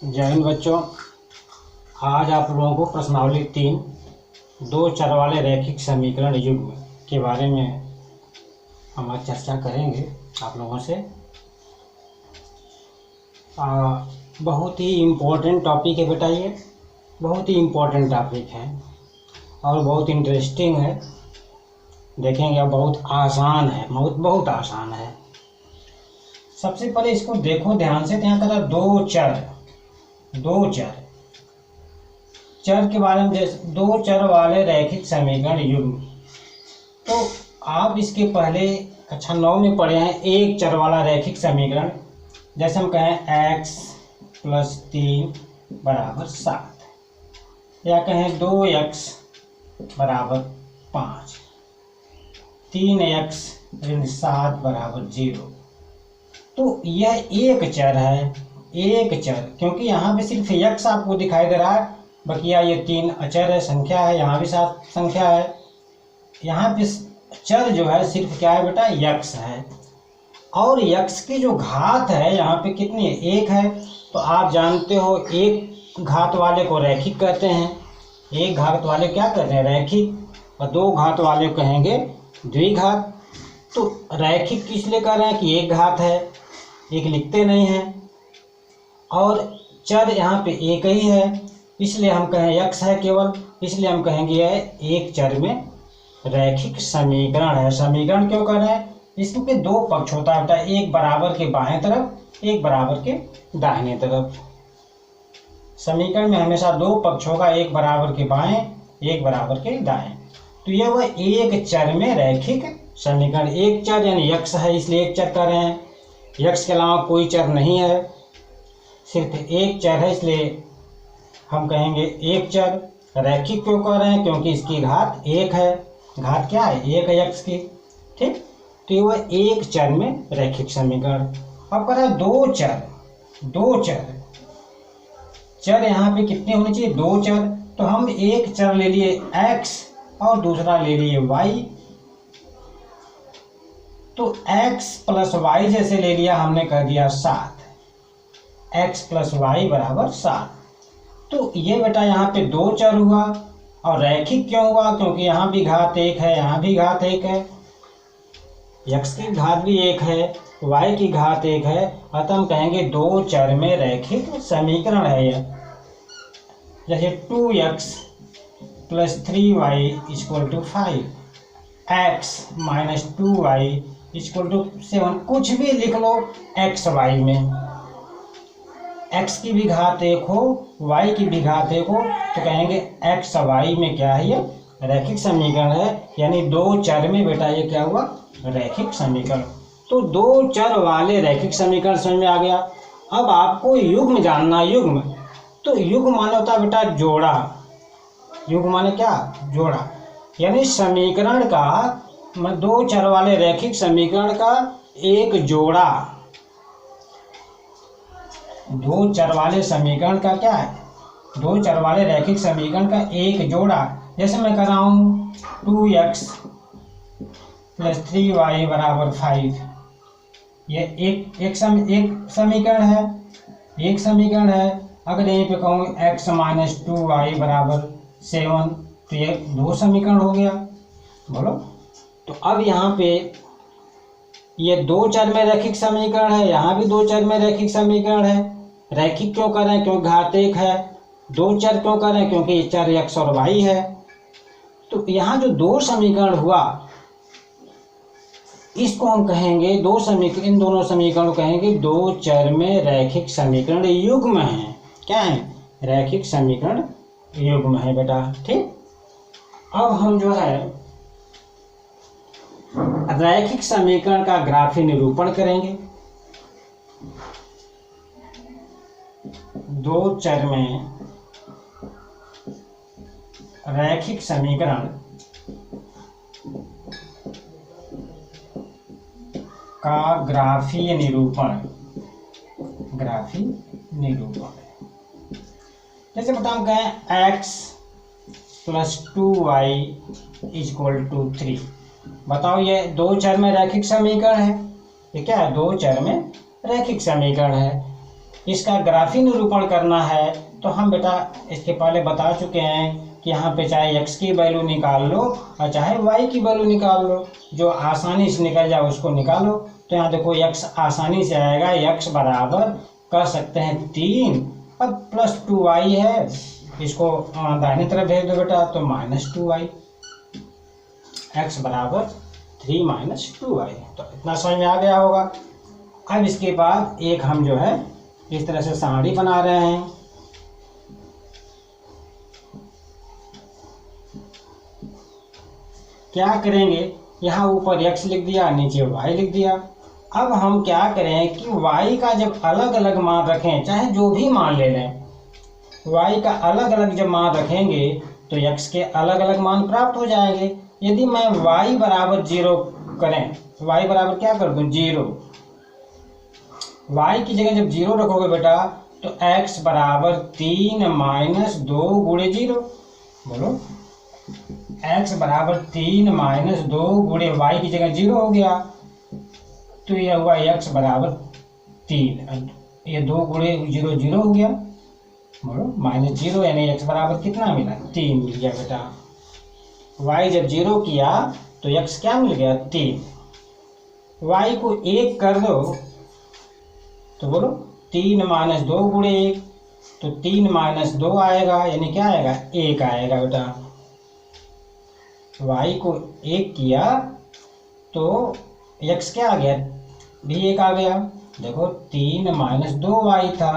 जय हिंद बच्चों। आज आप लोगों को प्रश्नावली 3 दो चर वाले रैखिक समीकरण युग्म के बारे में हम आज चर्चा करेंगे आप लोगों से। बहुत ही इम्पोर्टेंट टॉपिक है बेटा, ये बहुत ही इम्पोर्टेंट टॉपिक है और बहुत इंटरेस्टिंग है। देखेंगे अब बहुत आसान है, बहुत आसान है। सबसे पहले इसको देखो ध्यान से। यहाँ करा दो चर के बारे में, जैसे दो चर वाले रैखिक समीकरण युग्म। तो आप इसके पहले कक्षा 9 में पढ़े हैं एक चर वाला रैखिक समीकरण। जैसे हम कहें x + 3 = 7 या कहें 2x = 5, 3x - 7 = 0। तो यह एक चर है, एक चर, क्योंकि यहाँ पे सिर्फ x आपको दिखाई दे रहा है, बकिया ये 3 अचर है, संख्या है, यहाँ भी 7 संख्या है। यहाँ पे चर जो है सिर्फ क्या है बेटा, x है। और x की जो घात है यहाँ पे कितनी है, 1 है। तो आप जानते हो एक घात वाले को रैखिक कहते हैं, एक घात वाले क्या कहते हैं, रैखिक, और दो घात वाले कहेंगे द्विघात। तो रैखिक किस लिए कह रहे हैं कि एक घात है, एक लिखते नहीं हैं, और चर यहाँ पे एक ही है, इसलिए हम कहें x है केवल, इसलिए हम कहेंगे यह एक चर में रैखिक समीकरण है। समीकरण क्यों कर रहे हैं, इसमें दो पक्ष होता है बेटा, एक बराबर के बाएं तरफ, एक बराबर के दाहिने तरफ। समीकरण में हमेशा दो पक्ष होगा, एक बराबर के बाएं, एक बराबर के दाएं। तो यह वह एक चर में रैखिक समीकरण, एक चर यानी x है, इसलिए एक चर कर रहे हैं। x के अलावा कोई चर नहीं है, सिर्फ एक चर है, इसलिए हम कहेंगे एक चर। रैखिक क्यों कह रहे हैं, क्योंकि इसकी घात 1 है। घात क्या है, 1 है x की, ठीक। तो ये वह एक चर में रैखिक समीकरण। अब कह रहा है दो चर यहाँ पे कितने होने चाहिए, दो चर। तो हम एक चर ले लिए x और दूसरा ले लिए y। तो x + y जैसे ले लिया हमने, कर दिया 7, x + y = 7। तो ये बेटा यहाँ पे दो चर हुआ। और रैखिक क्यों हुआ, क्योंकि यहाँ भी घात 1 है, यहाँ भी घात 1 है, x की घात भी 1 है, y की घात 1 है, अतः हम कहेंगे दो चर में रैखिक समीकरण है यह। जैसे 2x + 3y = 5, x - 2y = 7। कुछ भी लिख लो x y में, x की भी घात 1 हो, y की भी घात 1 हो, तो कहेंगे x y में क्या है, ये रैखिक समीकरण है। यानी दो चर में बेटा ये क्या हुआ, रैखिक समीकरण। तो दो चर वाले रैखिक समीकरण समझ में आ गया। अब आपको युग्म जानना, युग्म। तो युग्म माने होता है बेटा जोड़ा। युग्म माने क्या, जोड़ा, यानी समीकरण का, दो चर वाले रैखिक समीकरण का एक जोड़ा। दो चर वाले समीकरण का क्या है, दो चर वाले रैखिक समीकरण का एक जोड़ा। जैसे मैं कर रहा हूँ 2x + 3y = 5। ये एक समीकरण है, एक समीकरण है। अगर यहीं पे कहूँ x - 2y = 7, तो ये दो समीकरण हो गया। बोलो। तो अब यहाँ पे ये दो चर में रैखिक समीकरण है, यहाँ भी दो चर में रैखिक समीकरण है। रैखिक क्यों कर रहे हैं, क्योंकि घात 1 है। दो चर क्यों कर रहे हैं, क्योंकि चर x और y है। तो यहाँ जो दो समीकरण हुआ, इसको हम कहेंगे दो समीकरण, इन दोनों समीकरण को कहेंगे दो चर में रैखिक समीकरण युग्म है। क्या है, रैखिक समीकरण युग्म है बेटा, ठीक। अब हम जो है रैखिक समीकरण का ग्राफी निरूपण करेंगे। दो चर में रैखिक समीकरण का ग्राफीय निरूपण, ग्राफी निरूपण। जैसे बताओ कहें x + 2y = 3। बताओ ये दो चर में रैखिक समीकरण है, ये क्या है, दो चर में रैखिक समीकरण है। इसका ग्राफी निरूपण करना है तो हम बेटा इसके पहले बता चुके हैं कि यहाँ पे चाहे x की वैल्यू निकाल लो और चाहे y की वैल्यू निकाल लो, जो आसानी से निकल जाए उसको निकालो। तो यहाँ देखो x आसानी से आएगा, x बराबर कर सकते हैं 3 और प्लस 2y है, इसको दाहिने तरफ भेज दो बेटा तो -2y, x बराबर 3 - 2y। तो इतना समझ में आ गया होगा। अब इसके बाद एक हम जो है इस तरह से सारणी बना रहे हैं। क्या करेंगे, यहाँ ऊपर x लिख दिया, नीचे y लिख दिया। अब हम क्या करें कि y का जब अलग अलग मान रखें, चाहे जो भी मान ले लें, y का अलग अलग जब मान रखेंगे तो x के अलग अलग मान प्राप्त हो जाएंगे। यदि मैं y बराबर 0 करें, y बराबर क्या कर दूं 0, y की जगह जब 0 रखोगे बेटा तो x बराबर 3 - 2 गुणे 0, बोलो x बराबर 3 - 2 गुणे y की जगह 0 हो गया, तो यह हुआ x बराबर 3, ये 2 गुणे 0 0 हो गया, बोलो -0, यानी x बराबर कितना मिला 3 मिल गया बेटा। y जब 0 किया तो x क्या मिल गया 3, y को 1 कर दो तो बोलो 3 - 2 गुणे 1, तो 3 - 2 आएगा, यानी क्या आएगा 1 आएगा बेटा। y को 1 किया तो x क्या आ गया भी 1 आ गया। देखो 3 - 2y था,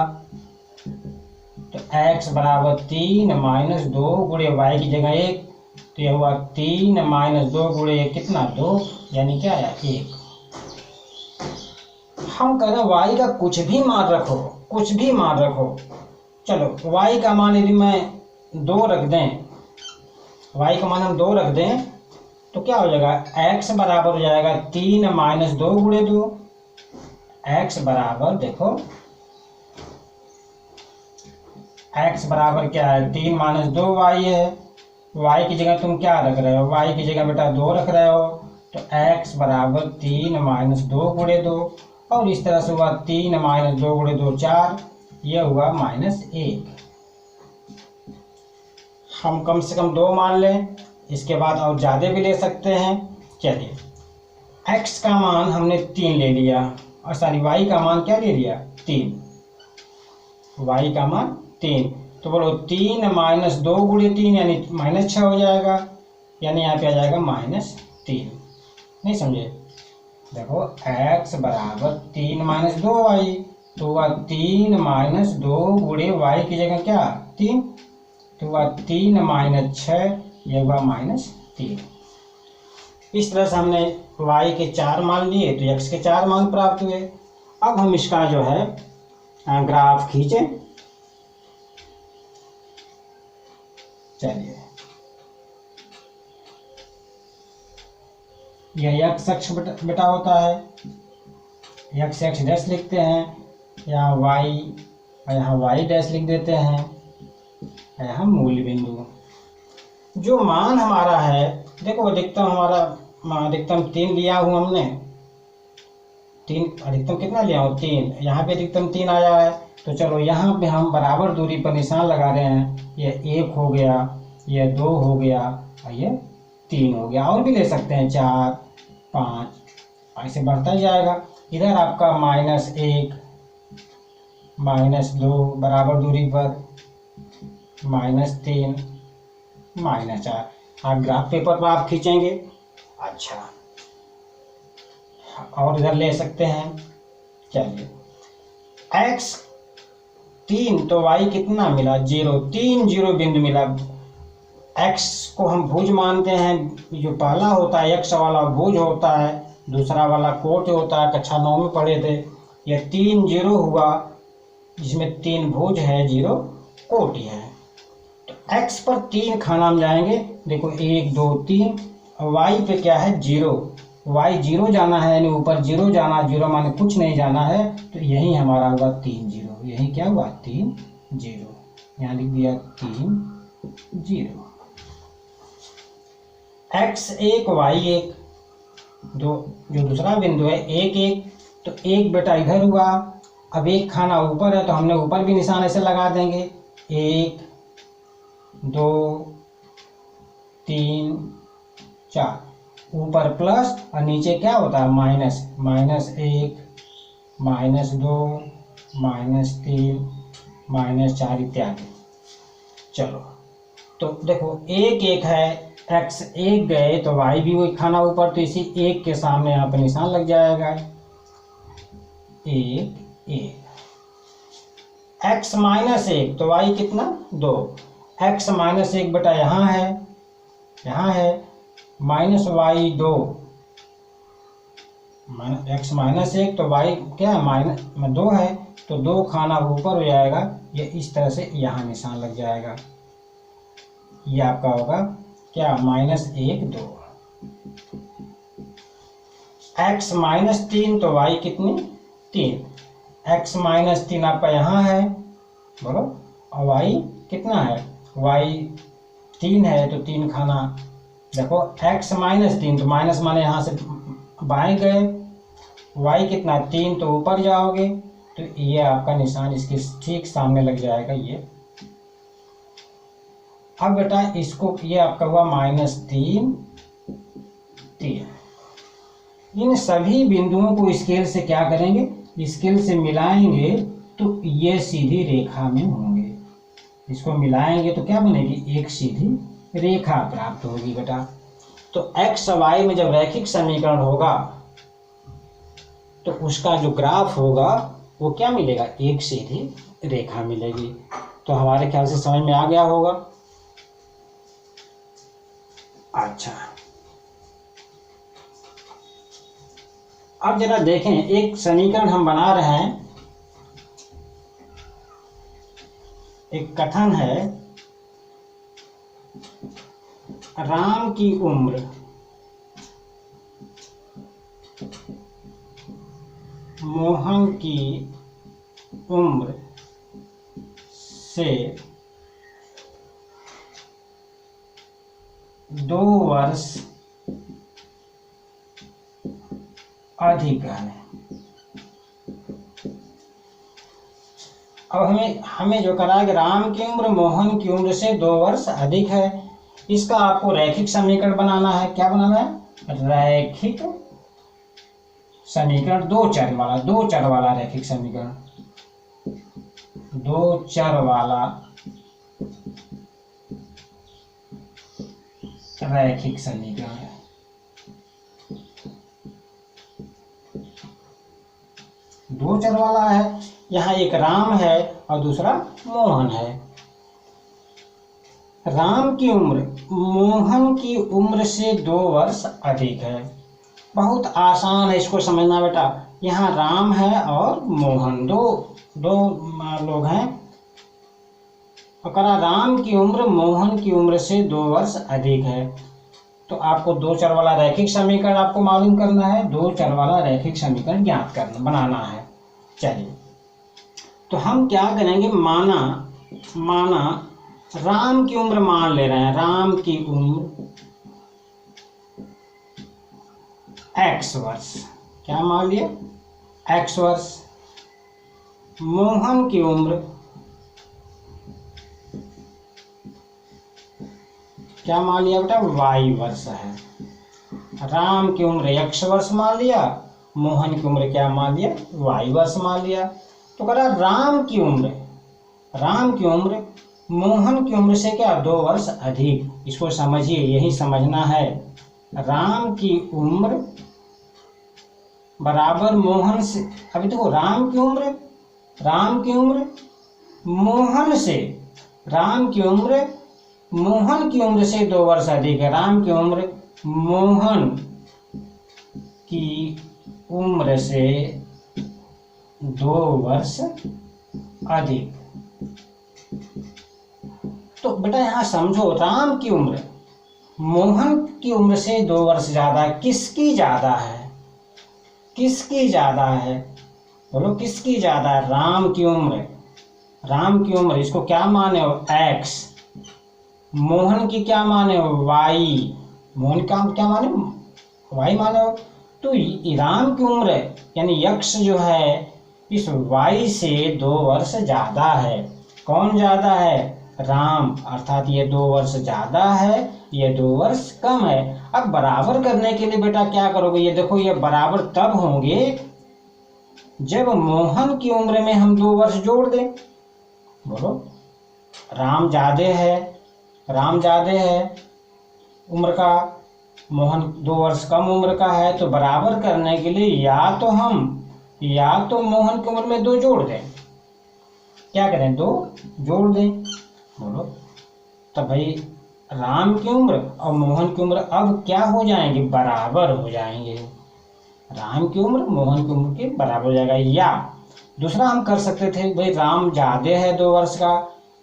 तो x बराबर 3 - 2 गुणे y की जगह 1, तो यह हुआ 3 - 2 गुणे 1 कितना 2, यानी क्या आया 1। हम कह रहे हैं y का कुछ भी मान रखो, कुछ भी मान रखो। चलो y का मान यदि मैं 2 रख दें, y का मान हम 2 रख दें तो क्या हो जाएगा, x बराबर हो जाएगा 3 - 2 गुणे 2, x बराबर देखो x बराबर क्या है 3 - 2y है, y की जगह तुम क्या रख रहे हो, y की जगह बेटा 2 रख रहे हो, तो x बराबर 3 - 2 गुणे 2, और इस तरह से हुआ 3 - 2 गुणे 2 4, यह हुआ -1। हम कम से कम 2 मान लें, इसके बाद और ज़्यादा भी ले सकते हैं। चलिए x का मान हमने 3 ले लिया, और सॉरी y का मान क्या ले लिया 3, y का मान 3, तो बोलो 3 - 2 गुणे 3 यानी -6 हो जाएगा, यानी यहाँ पे आ जाएगा -3। नहीं समझे, देखो x बराबर 3 - 2y, तो हुआ 3 - 2 गुणे y की जगह क्या 3, तो हुआ 3 - 6, यह हुआ -3। इस तरह से हमने y के 4 मान लिए तो x के 4 मान प्राप्त हुए। अब हम इसका जो है ग्राफ खींचें। चलिए यह x अक्ष बेटा होता है, x x डैश लिखते हैं, यहाँ y और यहाँ y डैश लिख देते हैं, यहाँ मूल बिंदु। जो मान हमारा है देखो अधिकतम हमारा अधिकतम 3 लिया हूँ हमने, 3 अधिकतम कितना लिया हूँ 3, यहाँ पे अधिकतम 3 आया है, तो चलो यहाँ पे हम बराबर दूरी पर निशान लगा रहे हैं। ये 1 हो गया, ये 2 हो गया और ये 3 हो गया, और भी ले सकते हैं 4 5, ऐसे बढ़ता ही जाएगा। इधर आपका -1 -2 बराबर दूरी पर, -3 -4, आप ग्राफ पेपर पर आप खींचेंगे। अच्छा और इधर ले सकते हैं। चलिए x 3 तो y कितना मिला 0, 3 0 बिंदु मिला। x को हम भुज मानते हैं, जो पहला होता है x वाला भुज होता है, दूसरा वाला कोट होता है, कक्षा 9 में पढ़े थे। यह 3 0 हुआ जिसमें 3 भुज है 0 कोटि है। तो x पर 3 खाना हम जाएंगे, देखो 1 2 3, y पे क्या है 0, y 0 जाना है, यानी ऊपर 0 जाना, 0 माने कुछ नहीं जाना है, तो यही हमारा हुआ 3 0, यही क्या हुआ 3 0, यहाँ लिख दिया 3 0। x 1 y 1, जो दूसरा बिंदु है 1 1, तो 1 बेटा इधर हुआ, अब एक खाना ऊपर है तो हमने ऊपर भी निशान ऐसे लगा देंगे, 1 2 3 4, ऊपर प्लस और नीचे क्या होता है माइनस, -1 -2 -3 -4 इत्यादि। चलो तो देखो 1 1 है, x 1 गए तो y भी वही खाना ऊपर, तो इसी 1 के सामने यहाँ पर निशान लग जाएगा, 1 1। x -1 तो y कितना 2, x -1 बेटा यहाँ है -y2, x -1 तो y क्या है 2 है, तो 2 खाना ऊपर हो जाएगा, ये इस तरह से यहाँ निशान लग जाएगा, ये आपका होगा क्या -1 2। x -3 तो y कितनी 3, x -3 आपका यहाँ है बोलो, और y कितना है, y 3 है तो 3 खाना, देखो x -3 तो माइनस माने यहाँ से बाएं गए, y कितना 3 तो ऊपर जाओगे, तो ये आपका निशान इसके ठीक सामने लग जाएगा ये। अब बेटा इसको ये आपका हुआ -3 3। इन सभी बिंदुओं को स्केल से क्या करेंगे, स्केल से मिलाएंगे तो ये सीधी रेखा में होंगे, इसको मिलाएंगे तो क्या बनेगी, एक सीधी रेखा प्राप्त होगी बेटा। तो x y में जब रैखिक समीकरण होगा तो उसका जो ग्राफ होगा वो क्या मिलेगा, एक सीधी रेखा मिलेगी। तो हमारे ख्याल से समझ में आ गया होगा। अच्छा अब जरा देखें, एक समीकरण हम बना रहे हैं, एक कथन है, राम की उम्र मोहन की उम्र से 2 वर्ष अधिक है। अब हमें जो करा है कि राम की उम्र मोहन की उम्र से 2 वर्ष अधिक है, इसका आपको रैखिक समीकरण बनाना है। क्या बनाना है, रैखिक समीकरण, 2 चर वाला रैखिक समीकरण, 2 चर वाला रैखिक समीकरण है। दो चर वाला है, यहाँ एक राम है और दूसरा मोहन है। राम की उम्र मोहन की उम्र से 2 वर्ष अधिक है। बहुत आसान है इसको समझना बेटा। यहाँ राम है और मोहन, दो लोग हैं। अगर राम की उम्र मोहन की उम्र से 2 वर्ष अधिक है तो आपको 2 चर वाला रैखिक समीकरण आपको मालूम करना है, 2 चर वाला रैखिक समीकरण ज्ञात करना बनाना है। चलिए तो हम क्या करेंगे, माना राम की उम्र मान ले रहे हैं, राम की उम्र x वर्ष, क्या मान लिया x वर्ष। मोहन की उम्र क्या मान लिया बेटा, y वर्ष है। राम की उम्र x वर्ष मान लिया, मोहन की उम्र क्या मान लिया, y वर्ष मान लिया। तो कह रहा राम की उम्र मोहन की उम्र से क्या 2 वर्ष अधिक। इसको समझिए, यही समझना है। राम की उम्र बराबर मोहन से, अभी देखो राम की उम्र मोहन की उम्र से 2 वर्ष अधिक है। राम की उम्र मोहन की उम्र से 2 वर्ष अधिक। तो बेटा यहाँ समझो, राम की उम्र मोहन की उम्र से 2 वर्ष ज्यादा है। किसकी ज्यादा है, बोलो किसकी ज्यादा है। राम की उम्र इसको क्या माने हो x, मोहन की क्या माने हो y, मोहन का क्या माने y माने हो। तो राम की उम्र यानी यक्ष जो है, इस y से 2 वर्ष ज़्यादा है। कौन ज़्यादा है? राम, अर्थात ये 2 वर्ष ज़्यादा है, ये 2 वर्ष कम है। अब बराबर करने के लिए बेटा क्या करोगे? ये देखो, ये बराबर तब होंगे जब मोहन की उम्र में हम 2 वर्ष जोड़ दें। बोलो, राम ज़्यादा है उम्र का, मोहन 2 वर्ष कम उम्र का है, तो बराबर करने के लिए या तो मोहन की उम्र में 2 जोड़ दें। क्या करें? 2 जोड़ दें। बोलो, तब भाई राम की उम्र और मोहन की उम्र अब क्या हो जाएंगे? बराबर हो जाएंगे। राम की उम्र मोहन की उम्र के बराबर हो जाएगा। या दूसरा हम कर सकते थे, भाई राम ज़्यादा है 2 वर्ष का,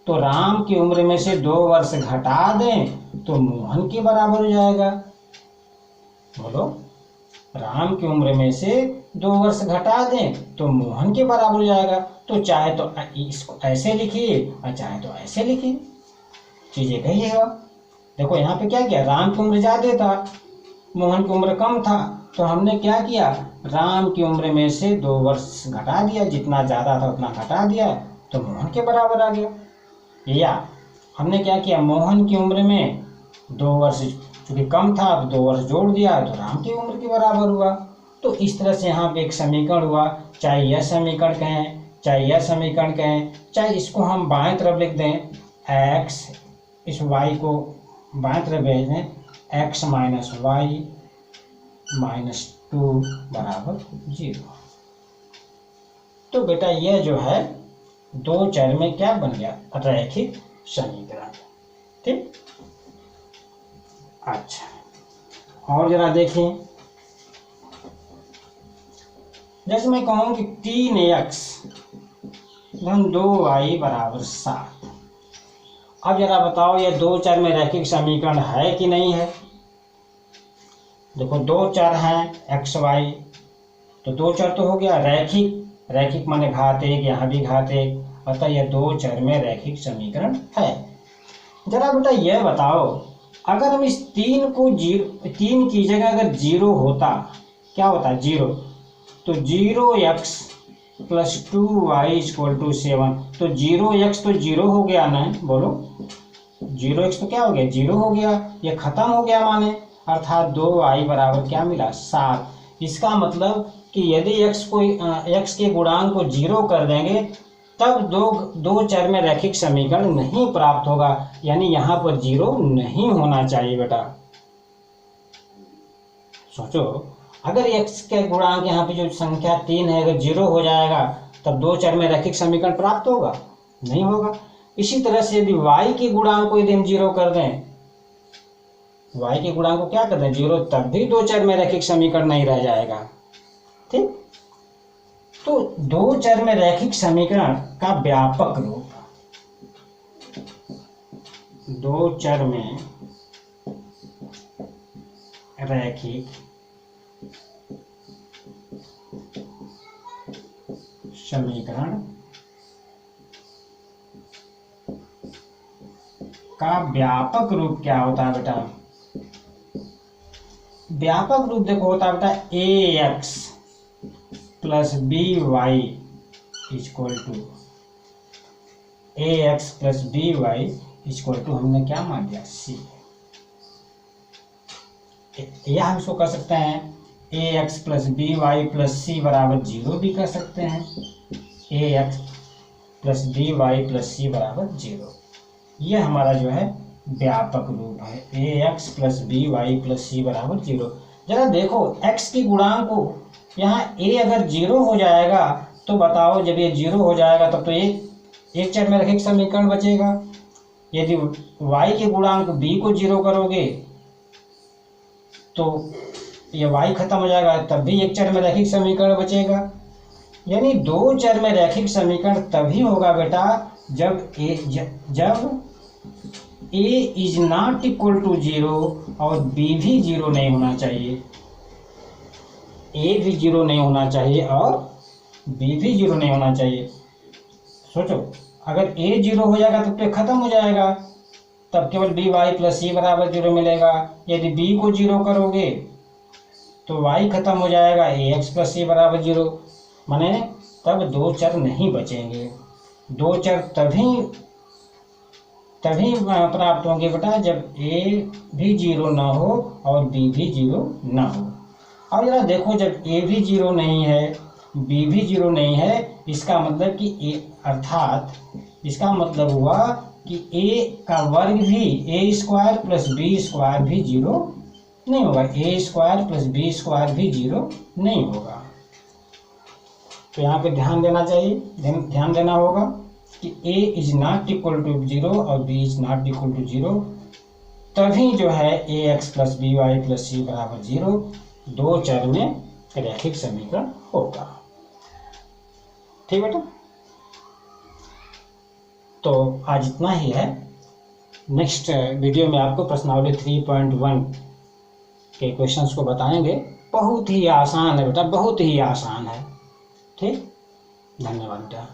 तो राम की उम्र में से 2 वर्ष घटा दें तो मोहन के बराबर हो जाएगा। बोलो, राम की उम्र में से 2 वर्ष घटा दें तो मोहन के बराबर हो जाएगा। तो चाहे तो इसको ऐसे लिखिए और चाहे तो ऐसे लिखिए, चीजें कहिएगा। देखो यहाँ पे क्या किया, राम की उम्र ज़्यादा था, मोहन की उम्र कम था, तो हमने क्या किया, राम की उम्र में से 2 वर्ष घटा दिया, जितना ज़्यादा था उतना घटा दिया तो मोहन के बराबर आ गया। या हमने क्या किया, मोहन की उम्र में 2 वर्ष चूँकि कम था, अब 2 वर्ष जोड़ दिया तो राम की उम्र के बराबर हुआ। तो इस तरह से यहाँ पे एक समीकरण हुआ। चाहे यह समीकरण कहें, चाहे यह समीकरण कहें, चाहे इसको हम बाएं तरफ लिख दें, x, इस y को बाएं तरफ भेज दें, x माइनस वाई माइनस 2 बराबर 0। तो बेटा यह जो है 2 चर में क्या बन गया, रैखिक समीकरण। ठीक, अच्छा, और जरा देखें, जैसे मैं कहूँ कि 3x धन 2y बराबर 7। अब जरा बताओ, ये 2 चर में रैखिक समीकरण है कि नहीं है? देखो 2 चर हैं x y, तो 2 चर तो हो गया रैखिक माने घात 1, यहाँ भी घात 1, अतः यह 2 चर में रैखिक समीकरण है। जरा बेटा यह बताओ, अगर हम इस 3 को 3 की जगह अगर 0 होता, क्या होता? 0, तो 0x plus 2y equal to 7। तो 0x तो 0 हो गया ना, बोलो 0x तो क्या हो गया? 0 हो गया, ये खत्म हो गया माने, अर्थात 2y बराबर क्या मिला? 7। इसका मतलब कि यदि x के गुणांक को 0 कर देंगे तब दो चर में रैखिक समीकरण नहीं प्राप्त होगा, यानी यहाँ पर 0 नहीं होना चाहिए बेटा। सोचो, अगर x के गुणांक यहाँ पे जो संख्या 3 है अगर 0 हो जाएगा तब 2 चर में रैखिक समीकरण प्राप्त होगा? नहीं होगा। इसी तरह से यदि y के गुणांक को यदि हम 0 कर दें, y के गुणांक को क्या कर दें? 0, तब भी 2 चर में रैखिक समीकरण नहीं रह जाएगा। ठीक, तो 2 चर में रैखिक समीकरण का व्यापक रूप, 2 चर में रैखिक समीकरण का व्यापक रूप क्या होता है बेटा? व्यापक रूप देखो होता है बेटा ax plus by equal to ax plus by equal to हमने क्या मान दिया? c। या हम इसको कर सकते हैं ax plus by plus c बराबर 0 भी कर सकते हैं, ax plus by plus c बराबर 0। यह हमारा जो है व्यापक रूप है, ax plus by plus c बराबर 0। जरा देखो x के गुणांक को यहाँ a अगर 0 हो जाएगा तो बताओ, जब ये 0 हो जाएगा तब तो एक चर में रैखिक समीकरण बचेगा। यदि y के गुणांक b को 0 करोगे तो ये y खत्म हो जाएगा, तब भी एक चर में रैखिक समीकरण बचेगा। यानी 2 चर में रैखिक समीकरण तभी होगा बेटा जब a is not equal to 0 और b भी 0 नहीं होना चाहिए, a भी 0 नहीं होना चाहिए और b भी 0 नहीं होना चाहिए। सोचो, अगर a 0 हो जाएगा तब तो खत्म हो जाएगा, तब केवल by प्लस c बराबर 0 मिलेगा। यदि b को 0 करोगे तो y खत्म हो जाएगा, ax प्लस c बराबर 0, माने तब दो चर नहीं बचेंगे। दो चर तभी प्राप्त होंगे बेटा जब ए भी जीरो ना हो और बी भी जीरो ना हो। अब जरा देखो, जब ए भी जीरो नहीं है, बी भी जीरो नहीं है, इसका मतलब कि अर्थात इसका मतलब हुआ कि ए का वर्ग भी ए स्क्वायर प्लस बी स्क्वायर भी जीरो नहीं होगा। ए स्क्वायर प्लस बी स्क्वायर भी जीरो नहीं होगा। तो यहाँ पे ध्यान देना चाहिए, ध्यान देना होगा कि a is not equal to zero और b is not equal to zero, तभी जो है a x plus b y plus c बराबर जीरो दो चर में रैखिक समीकरण होगा। ठीक बेटा, तो आज इतना ही है। नेक्स्ट वीडियो में आपको प्रश्नावली 3.1 के क्वेश्चंस को बताएंगे। बहुत ही आसान है बेटा, बहुत ही आसान है। ठीक, धन्यवाद बेटा।